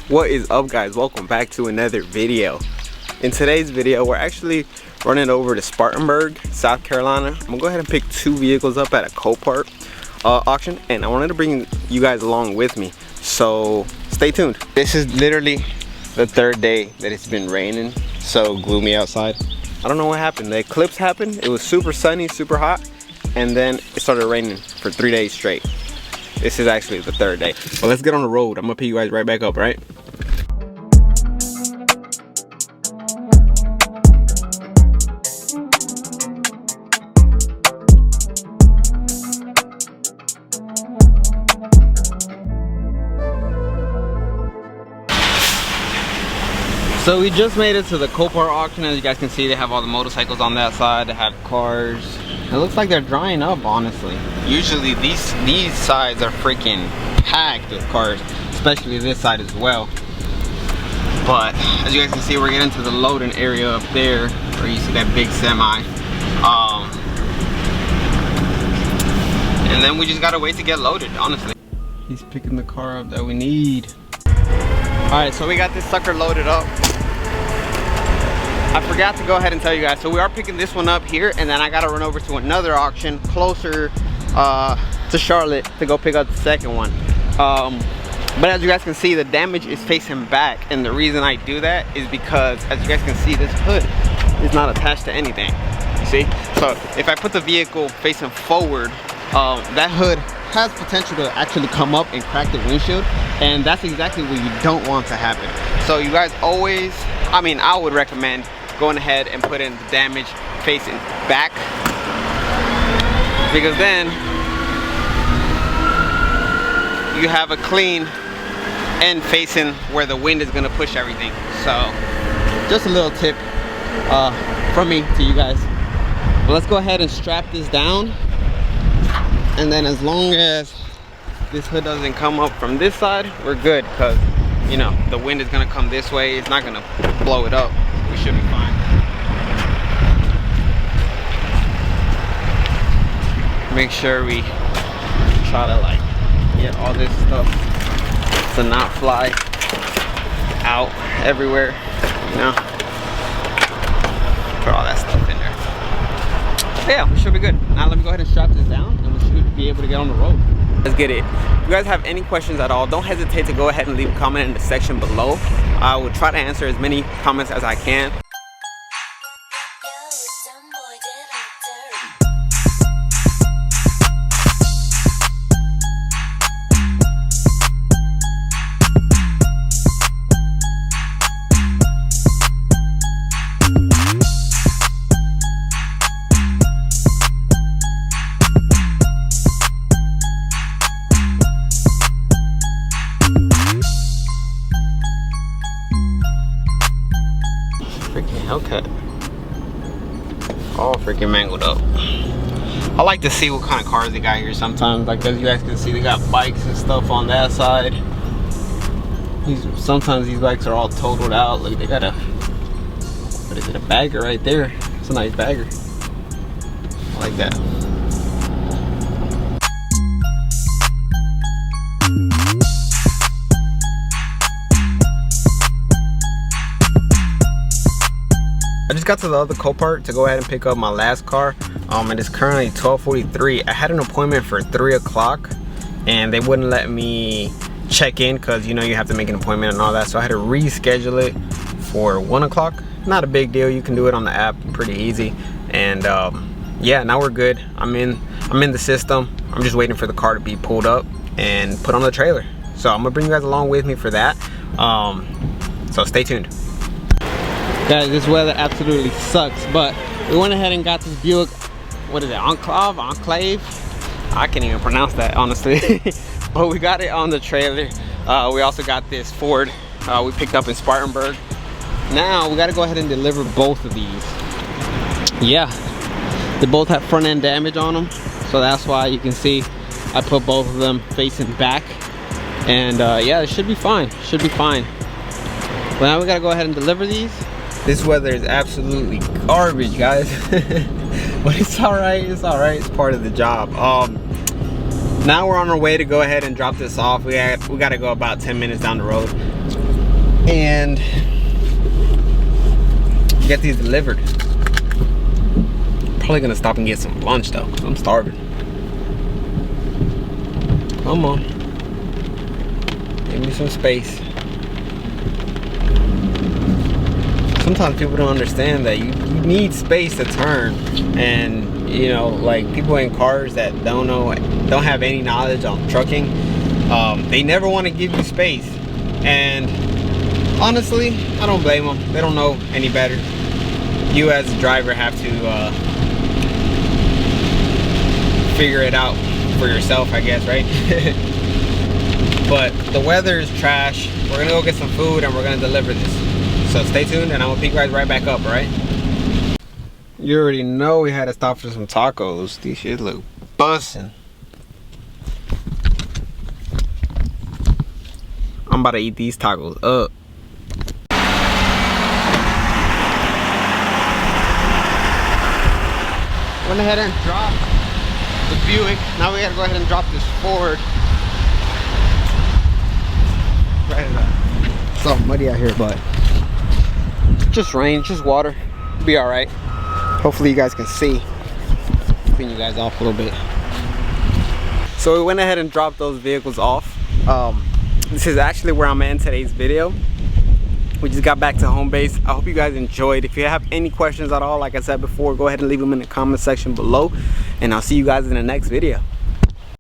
What is up, guys? Welcome back to another video. In today's video, we're actually running over to Spartanburg, South Carolina. I'm gonna go ahead and pick two vehicles up at a copart auction, and I wanted to bring you guys along with me, so stay tuned. This is literally the third day that it's been raining, so gloomy outside. I don't know what happened. The eclipse happened. It was super sunny, super hot, and then it started raining for 3 days straight. This is actually the third day. But let's get on the road. I'm gonna pick you guys right back up, right? So we just made it to the copart auction. As you guys can see, they have all the motorcycles on that side. They have cars. It looks like they're drying up, honestly. Usually these sides are freaking packed with cars, especially this side as well. But as you guys can see, we're getting to the loading area up there, where you see that big semi. And then we just gotta wait to get loaded, honestly. He's picking the car up that we need. Alright, so we got this sucker loaded up. I forgot to go ahead and tell you guys, so we are picking this one up here, and then I gotta run over to another auction closer to Charlotte to go pick up the second one. But as you guys can see, the damage is facing back, and the reason I do that is because, as you guys can see, this hood is not attached to anything. You see? So if I put the vehicle facing forward, that hood has potential to actually come up and crack the windshield, and that's exactly what you don't want to happen. So you guys always, I would recommend going ahead and putting the damage facing back, because then you have a clean end facing where the wind is going to push everything. So just a little tip from me to you guys. But let's go ahead and strap this down, and then as long as this hood doesn't come up from this side, we're good, because you know the wind is going to come this way. It's not going to blow it up. We should be fine. Make sure we try to like get all this stuff to not fly out everywhere, you know. Put all that stuff in there. But yeah, we should be good. Now let me go ahead and strap this down, and we should be able to get on the road. Let's get it. If you guys have any questions at all, don't hesitate to go ahead and leave a comment in the section below. I will try to answer as many comments as I can. Freaking Hellcat, all freaking mangled up. I like to see what kind of cars they got here sometimes. Like, as you guys can see, they got bikes and stuff on that side. Sometimes these bikes are all totaled out. Look, they got a, what is it, a bagger right there. It's a nice bagger. I like that. I just got to the other copart to go ahead and pick up my last car. It is currently 12:43. I had an appointment for 3 o'clock, and they wouldn't let me check in because, you know, you have to make an appointment and all that. So I had to reschedule it for 1 o'clock. Not a big deal. You can do it on the app, pretty easy. And yeah, now we're good. I'm in the system. I'm just waiting for the car to be pulled up and put on the trailer. So I'm gonna bring you guys along with me for that. So stay tuned. Guys, this weather absolutely sucks, but we went ahead and got this Buick, what is it, Enclave? I can't even pronounce that, honestly. But we got it on the trailer. We also got this Ford we picked up in Spartanburg. Now we got to go ahead and deliver both of these. Yeah, they both have front end damage on them, so that's why you can see I put both of them facing back. And yeah, it should be fine. Should be fine. But now we got to go ahead and deliver these. This weather is absolutely garbage, guys. But it's alright, it's part of the job. Now we're on our way to go ahead and drop this off. We got to go about 10 minutes down the road. and get these delivered. Probably gonna stop and get some lunch though, because I'm starving. Come on, give me some space. Sometimes people don't understand that you need space to turn, and you know, like people in cars that don't have any knowledge on trucking, they never want to give you space. And honestly, I don't blame them. They don't know any better. You as a driver have to figure it out for yourself, I guess, right? But the weather is trash. We're gonna go get some food and we're gonna deliver this. So stay tuned and I'm gonna pick you guys right back up, alright? You already know we had to stop for some tacos. These shit look bussin'. I'm about to eat these tacos up. Went ahead and dropped the Buick. Now we gotta go ahead and drop this Ford. Right in there. It's all muddy out here, but just rain, just water. It'll be alright. Hopefully you guys can see. Clean you guys off a little bit. So we went ahead and dropped those vehicles off. This is actually where I'm at in today's video. We just got back to home base. I hope you guys enjoyed. If you have any questions at all, like I said before, go ahead and leave them in the comment section below. And I'll see you guys in the next video.